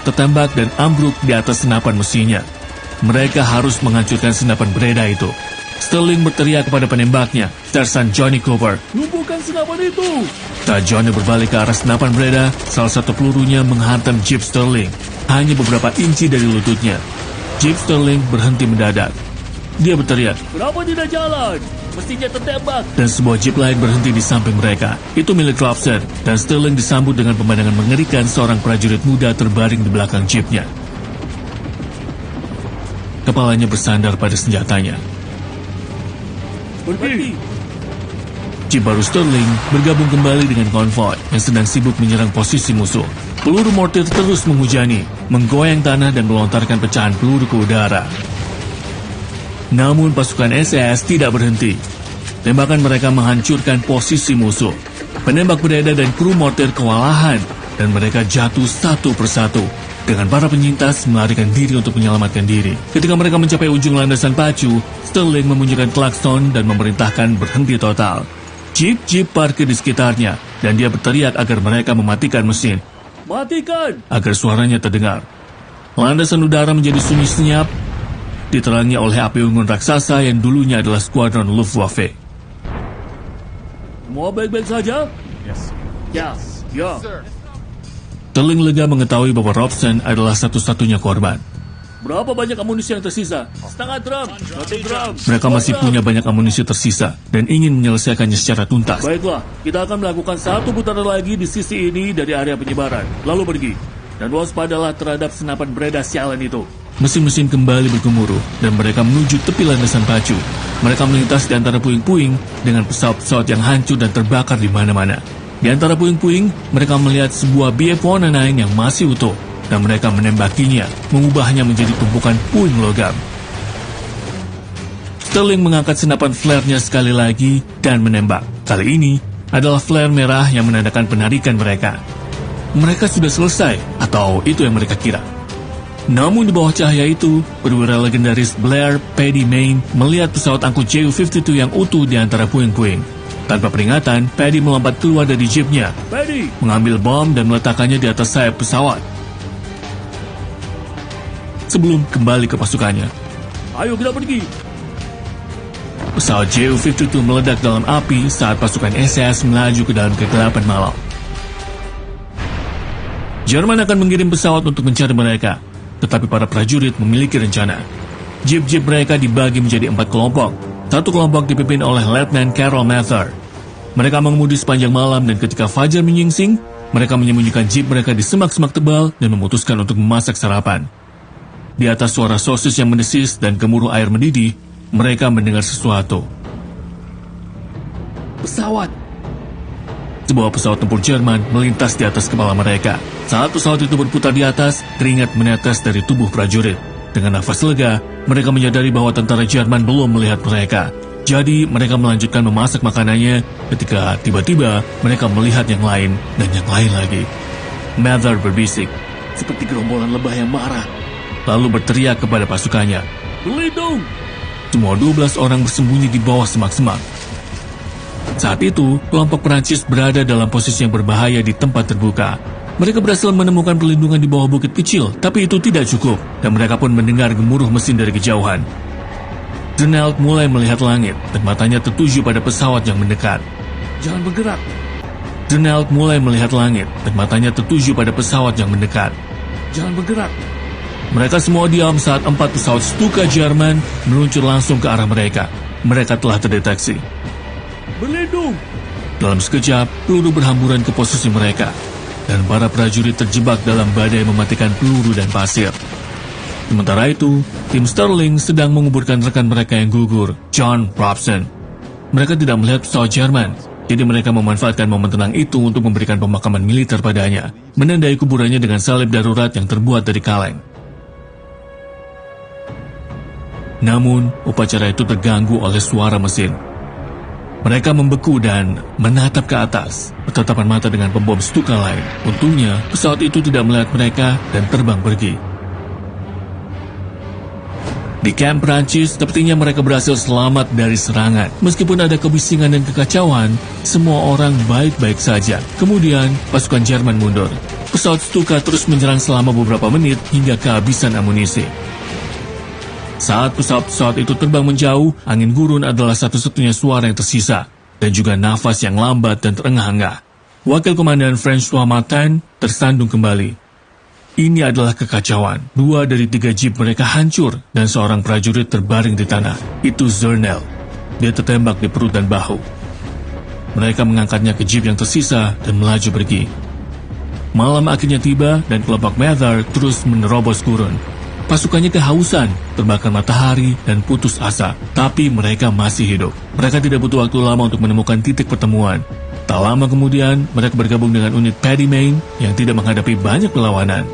tertembak dan ambruk di atas senapan mesinnya. Mereka harus menghancurkan senapan Breda itu. Sterling berteriak kepada penembaknya, Sersan Johnny Cooper, "Lumpuhkan senapan itu!" Saat Johnny berbalik ke arah senapan Breda, salah satu pelurunya menghantam Jeep Sterling, hanya beberapa inci dari lututnya. Jeep Sterling berhenti mendadak. Dia berteriak, "Kenapa tidak jalan? Mestinya tertembak!" Dan sebuah Jeep lain berhenti di samping mereka. Itu milik Robson, dan Sterling disambut dengan pemandangan mengerikan seorang prajurit muda terbaring di belakang Jeepnya. Kepalanya bersandar pada senjatanya. "Pergi!" Jeep baru Sterling bergabung kembali dengan konvoi yang sedang sibuk menyerang posisi musuh. Peluru mortir terus menghujani, menggoyang tanah dan melontarkan pecahan peluru ke udara. Namun pasukan SAS tidak berhenti. Tembakan mereka menghancurkan posisi musuh. Penembak Breda dan kru mortir kewalahan, dan mereka jatuh satu persatu. Dengan para penyintas melarikan diri untuk menyelamatkan diri. Ketika mereka mencapai ujung landasan pacu, Sterling membunyikan klakson dan memerintahkan berhenti total. Jeep parkir di sekitarnya, dan dia berteriak agar mereka mematikan mesin. "Matikan!" agar suaranya terdengar. Landasan udara menjadi sunyi senyap, diterangi oleh api unggun raksasa yang dulunya adalah skuadron Luftwaffe. "Semua baik-baik saja?" Yes. Ya. Sterling lega mengetahui bahwa Robson adalah satu-satunya korban. "Berapa banyak amunisi yang tersisa?" "Setengah drum. 1 drum." Mereka masih punya banyak amunisi tersisa dan ingin menyelesaikannya secara tuntas. "Baiklah, kita akan melakukan 1 putaran lagi di sisi ini dari area penyebaran, lalu pergi. Dan waspadalah terhadap senapan Breda sialan itu." Mesin-mesin kembali bergemuruh dan mereka menuju tepi landasan pacu. Mereka melintas di antara puing-puing dengan pesawat-pesawat yang hancur dan terbakar di mana-mana. Di antara puing-puing, mereka melihat sebuah BF-109 yang masih utuh, dan mereka menembakinya, mengubahnya menjadi tumpukan puing logam. Sterling mengangkat senapan flare-nya sekali lagi dan menembak. Kali ini adalah flare merah yang menandakan penarikan mereka. Mereka sudah selesai, atau itu yang mereka kira. Namun di bawah cahaya itu, perwira legendaris Blair Paddy Mayne melihat pesawat angkut Ju-52 yang utuh di antara puing-puing. Tanpa peringatan, Paddy melompat keluar dari jeepnya. Paddy mengambil bom dan meletakkannya di atas sayap pesawat. Sebelum kembali ke pasukannya. "Ayo kita pergi." Pesawat Ju-52 meledak dalam api saat pasukan SAS melaju ke dalam kegelapan malam. Jerman akan mengirim pesawat untuk mencari mereka, tetapi para prajurit memiliki rencana. Jeep-jeep mereka dibagi menjadi 4 kelompok. Satu kelompok dipimpin oleh Letnan Carol Mather. Mereka mengemudi sepanjang malam dan ketika fajar menyingsing, mereka menyembunyikan jeep mereka di semak-semak tebal dan memutuskan untuk memasak sarapan. Di atas suara sosis yang mendesis dan gemuruh air mendidih, mereka mendengar sesuatu. Pesawat! Sebuah pesawat tempur Jerman melintas di atas kepala mereka. Saat pesawat itu berputar di atas, keringat menetes dari tubuh prajurit. Dengan nafas lega, mereka menyadari bahwa tentara Jerman belum melihat mereka. Jadi, mereka melanjutkan memasak makanannya ketika tiba-tiba mereka melihat yang lain dan yang lain lagi. Mather berbisik, seperti gerombolan lebah yang marah, lalu berteriak kepada pasukannya, "Berlindung!" Semua 12 orang bersembunyi di bawah semak-semak. Saat itu, kelompok Prancis berada dalam posisi yang berbahaya di tempat terbuka. Mereka berhasil menemukan perlindungan di bawah bukit kecil, tapi itu tidak cukup, dan mereka pun mendengar gemuruh mesin dari kejauhan. Donald mulai melihat langit, dan matanya tertuju pada pesawat yang mendekat. "Jangan bergerak." Donald mulai melihat langit, dan matanya tertuju pada pesawat yang mendekat. "Jangan bergerak." Mereka semua diam saat 4 pesawat Stuka Jerman meluncur langsung ke arah mereka. Mereka telah terdeteksi. "Berlindung!" Dalam sekejap, peluru berhamburan ke posisi mereka, dan para prajurit terjebak dalam badai mematikan peluru dan pasir. Sementara itu, tim Sterling sedang menguburkan rekan mereka yang gugur, John Robson. Mereka tidak melihat pesawat Jerman, jadi mereka memanfaatkan momen tenang itu untuk memberikan pemakaman militer padanya, menandai kuburannya dengan salib darurat yang terbuat dari kaleng. Namun, upacara itu terganggu oleh suara mesin. Mereka membeku dan menatap ke atas, bertatapan mata dengan pembom Stuka lain. Untungnya, pesawat itu tidak melihat mereka dan terbang pergi. Di kamp Prancis, sepertinya mereka berhasil selamat dari serangan. Meskipun ada kebisingan dan kekacauan, semua orang baik-baik saja. Kemudian, pasukan Jerman mundur. Pesawat Stuka terus menyerang selama beberapa menit hingga kehabisan amunisi. Saat pesawat-pesawat itu terbang menjauh, angin gurun adalah satu-satunya suara yang tersisa, dan juga nafas yang lambat dan terengah-engah. Wakil Komandan François Martin tersandung kembali. Ini adalah kekacauan. 2 dari 3 jeep mereka hancur, dan seorang prajurit terbaring di tanah. Itu Zernel. Dia tertembak di perut dan bahu. Mereka mengangkatnya ke jeep yang tersisa dan melaju pergi. Malam akhirnya tiba dan kelompok Mather terus menerobos gurun. Pasukannya kehausan, terbakar matahari, dan putus asa. Tapi mereka masih hidup. Mereka tidak butuh waktu lama untuk menemukan titik pertemuan. Tak lama kemudian, mereka bergabung dengan unit Paddy Main yang tidak menghadapi banyak perlawanan.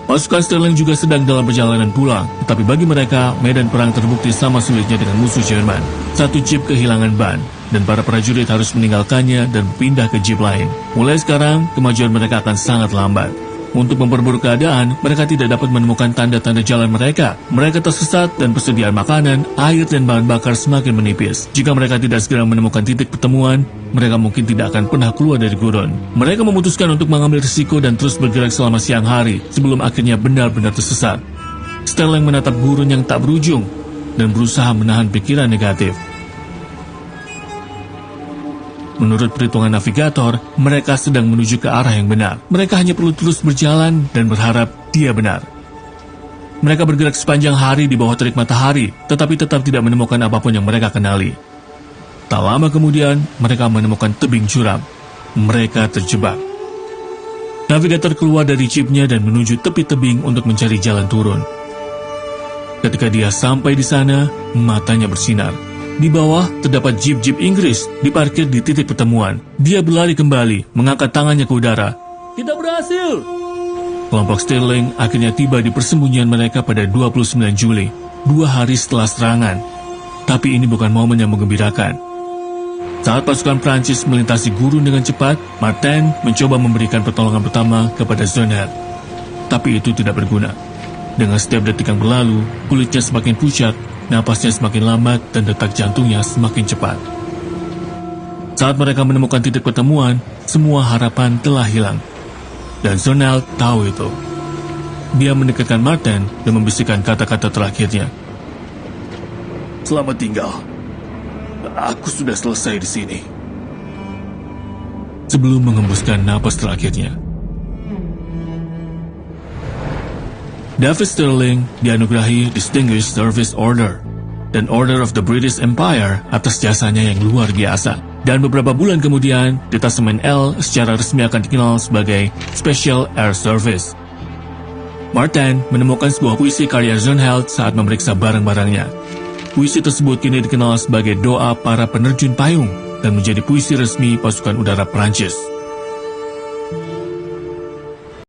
Pasukan Sterling juga sedang dalam perjalanan pulang, tetapi bagi mereka, medan perang terbukti sama sulitnya dengan musuh Jerman. 1 jeep kehilangan ban, dan para prajurit harus meninggalkannya dan pindah ke jeep lain. Mulai sekarang, kemajuan mereka akan sangat lambat. Untuk memperburuk keadaan, mereka tidak dapat menemukan tanda-tanda jalan mereka. Mereka tersesat dan persediaan makanan, air, dan bahan bakar semakin menipis. Jika mereka tidak segera menemukan titik pertemuan, mereka mungkin tidak akan pernah keluar dari gurun. Mereka memutuskan untuk mengambil risiko dan terus bergerak selama siang hari, sebelum akhirnya benar-benar tersesat. Sterling menatap gurun yang tak berujung, dan berusaha menahan pikiran negatif. Menurut perhitungan navigator, mereka sedang menuju ke arah yang benar. Mereka hanya perlu terus berjalan dan berharap dia benar. Mereka bergerak sepanjang hari di bawah terik matahari, tetapi tetap tidak menemukan apapun yang mereka kenali. Tak lama kemudian, mereka menemukan tebing curam. Mereka terjebak. Navigator keluar dari jeepnya dan menuju tepi tebing untuk mencari jalan turun. Ketika dia sampai di sana, matanya bersinar. Di bawah terdapat jeep-jeep Inggris diparkir di titik pertemuan. Dia berlari kembali, mengangkat tangannya ke udara. Kita berhasil! Kelompok Sterling akhirnya tiba di persembunyian mereka pada 29 Juli, 2 hari setelah serangan. Tapi ini bukan momen yang menggembirakan. Saat pasukan Prancis melintasi gurun dengan cepat, Martin mencoba memberikan pertolongan pertama kepada Zernel. Tapi itu tidak berguna. Dengan setiap detik yang berlalu, kulitnya semakin pucat, napasnya semakin lambat, dan detak jantungnya semakin cepat. Saat mereka menemukan titik pertemuan, semua harapan telah hilang. Dan Zernel tahu itu. Dia mendekatkan Martin dan membisikkan kata-kata terakhirnya. Selamat tinggal. Aku sudah selesai di sini. Sebelum menghembuskan napas terakhirnya. David Sterling dianugerahi Distinguished Service Order dan Order of the British Empire atas jasanya yang luar biasa. Dan beberapa bulan kemudian, Detasemen L secara resmi akan dikenal sebagai Special Air Service. Martin menemukan sebuah puisi karya Zernheld saat memeriksa barang-barangnya. Puisi tersebut kini dikenal sebagai doa para penerjun payung dan menjadi puisi resmi pasukan udara Prancis.